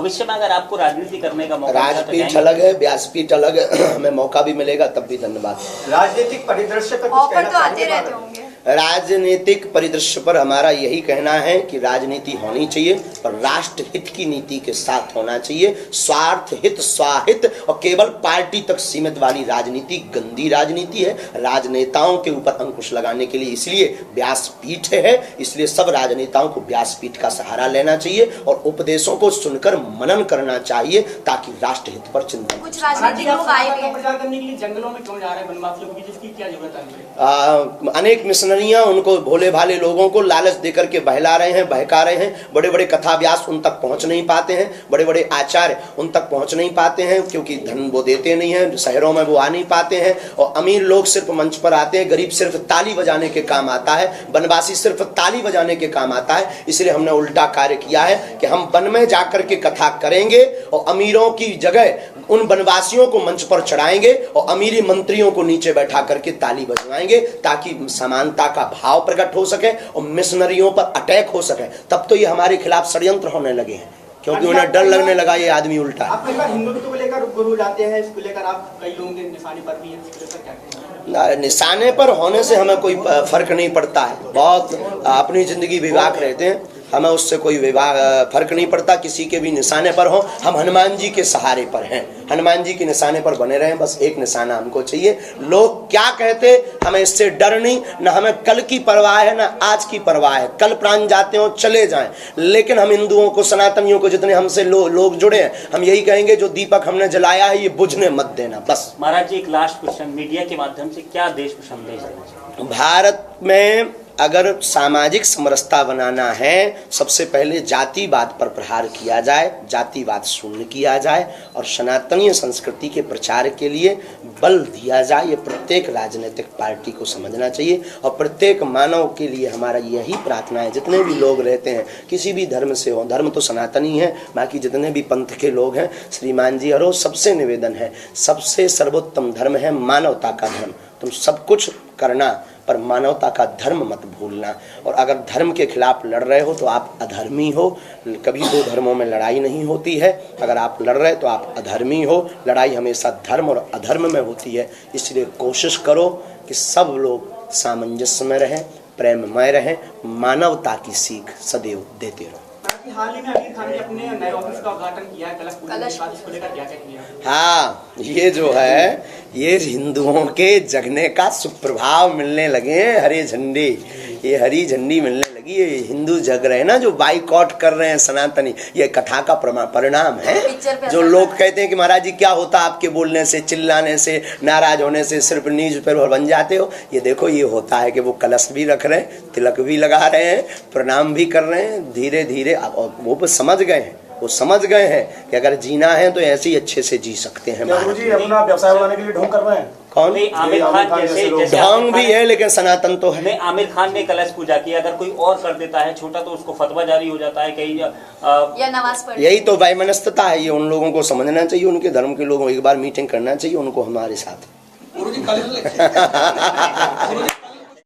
भविष्य में अगर आपको राजनीति करने का मौका राजपीठ अलग है, व्यासपीठ अलग है, हमें मौका भी मिलेगा तब भी धन्यवाद। राजनीतिक परिदृश्य पर कुछ कहना आते रहते होंगे। राजनीतिक परिदृश्य पर हमारा यही कहना है कि राजनीति होनी चाहिए पर राष्ट्र हित की नीति के साथ होना चाहिए। स्वार्थ हित, स्वाहित और केवल पार्टी तक सीमित वाली राजनीति गंदी राजनीति है। राजनेताओं के ऊपर अंकुश लगाने के लिए इसलिए व्यासपीठ है, इसलिए सब राजनेताओं को व्यासपीठ का सहारा लेना चाहिए और उपदेशों को सुनकर मनन करना चाहिए ताकि राष्ट्र हित पर चिंतन। कुछ राजनीतिक लोग आए भी हैं। प्रचार करने के लिए जंगलों में क्यों जा रहे हैं वनवासियों की, जिसकी क्या जरूरत है? अनेक मिशनरियां उनको भोले भाले लोगों को लालच देकर के बहला रहे हैं, बहका रहे हैं। बड़े बड़े कथा व्यास उन तक पहुंच नहीं पाते हैं, बड़े बड़े आचार्य उन तक पहुंच नहीं पाते हैं क्योंकि धन वो देते नहीं हैं, शहरों में वो आ नहीं पाते हैं। और अमीर लोग सिर्फ मंच पर आते हैं, गरीब सिर्फ ताली बजाने के काम आता है, वनवासी सिर्फ ताली बजाने के काम आता है। इसलिए हमने उल्टा कार्य किया है कि हम वन में जाकर के कथा करेंगे और अमीरों की जगह उन वनवासियों को मंच पर चढ़ाएंगे और अमीरी मंत्रियों को नीचे बैठा करके ताली बजवाएंगे ताकि समानता का भाव प्रकट हो सके और मिशनरियों पर अटैक हो सके। तब तो ये हमारे खिलाफ षड्यंत्र होने लगे हैं क्योंकि उन्हें डर लगने लगा ये आदमी उल्टा। आप कई बार हिंदुत्व को लेकर गुरु जाते हैं, इसको लेकर आप कई लोगों के निशाने पर भी हैं, इसको लेकर क्या कहते हैं? निशाने पर होने से हमें कोई फर्क नहीं पड़ता है। बहुत अपनी जिंदगी विवाक रहते हैं, हमें उससे कोई फर्क नहीं पड़ता। किसी के भी निशाने पर हो, हम हनुमान जी के सहारे पर हैं, हनुमान जी के निशाने पर बने रहें। बस एक निशाना हमको चाहिए। लोग क्या कहते हमें इससे डर नहीं, न हमें कल की परवाह है न आज की परवाह है। कल प्राण जाते हो चले जाएं, लेकिन हम हिंदुओं को, सनातनियों को, जितने हमसे लोग जुड़े हैं, हम यही कहेंगे जो दीपक हमने जलाया है ये बुझने मत देना। बस महाराज जी, एक लास्ट क्वेश्चन, मीडिया के माध्यम से क्या देश को संदेश देना चाहिए? भारत में अगर सामाजिक समरसता बनाना है, सबसे पहले जातिवाद पर प्रहार किया जाए, जातिवाद शून्य किया जाए और सनातनीय संस्कृति के प्रचार के लिए बल दिया जाए। ये प्रत्येक राजनीतिक पार्टी को समझना चाहिए और प्रत्येक मानव के लिए हमारा यही प्रार्थना है। जितने भी लोग रहते हैं, किसी भी धर्म से हो, धर्म तो सनातनी है, बाकी जितने भी पंथ के लोग हैं, श्रीमान जी और सबसे निवेदन है, सबसे सर्वोत्तम धर्म है मानवता का धर्म। तुम सब कुछ करना पर मानवता का धर्म मत भूलना। और अगर धर्म के खिलाफ लड़ रहे हो तो आप अधर्मी हो। कभी दो धर्मों में लड़ाई नहीं होती है। अगर आप लड़ रहे तो आप अधर्मी हो। लड़ाई हमेशा धर्म और अधर्म में होती है। इसलिए कोशिश करो कि सब लोग सामंजस्य में रहें, प्रेममय रहें, मानवता की सीख सदैव देते रहो। हाल ही में आमिर खान ने अपने नए ऑफिस का उद्घाटन किया है, इसको लेकर क्या कहते हैं? हाँ, ये जो है ये हिंदुओं के जगने का सुप्रभाव मिलने लगे हैं। हरे झंडे, ये हरी झंडी मिलने लगी। ये हिंदू जग रहे हैं ना, जो बाइकआउट कर रहे हैं सनातनी, ये कथा का परिणाम है। जो लोग कहते हैं कि महाराज जी क्या होता आपके बोलने से, चिल्लाने से, नाराज होने से सिर्फ न्यूज पेपर बन जाते हो, ये देखो ये होता है कि वो कलश भी रख रहे हैं, तिलक भी लगा रहे हैं, प्रणाम भी कर रहे हैं। धीरे धीरे वो समझ गए हैं, वो समझ गए हैं कि अगर जीना है तो ऐसे ही अच्छे से जी सकते हैं। जी अपना व्यवसाय बनाने के लिए ढोंग कर रहे हैं। कौन? आमिर खान जैसे ढोंग भी है लेकिन सनातन तो है। आमिर खान ने कलश पूजा की, अगर कोई और कर देता है छोटा तो उसको फतवा जारी हो जाता है कहीं या नमाज पढ़। यही तो वैमनस्यता है। ये उन लोगों को समझना चाहिए, उनके धर्म के लोगों को एक बार मीटिंग करना चाहिए उनको हमारे साथ।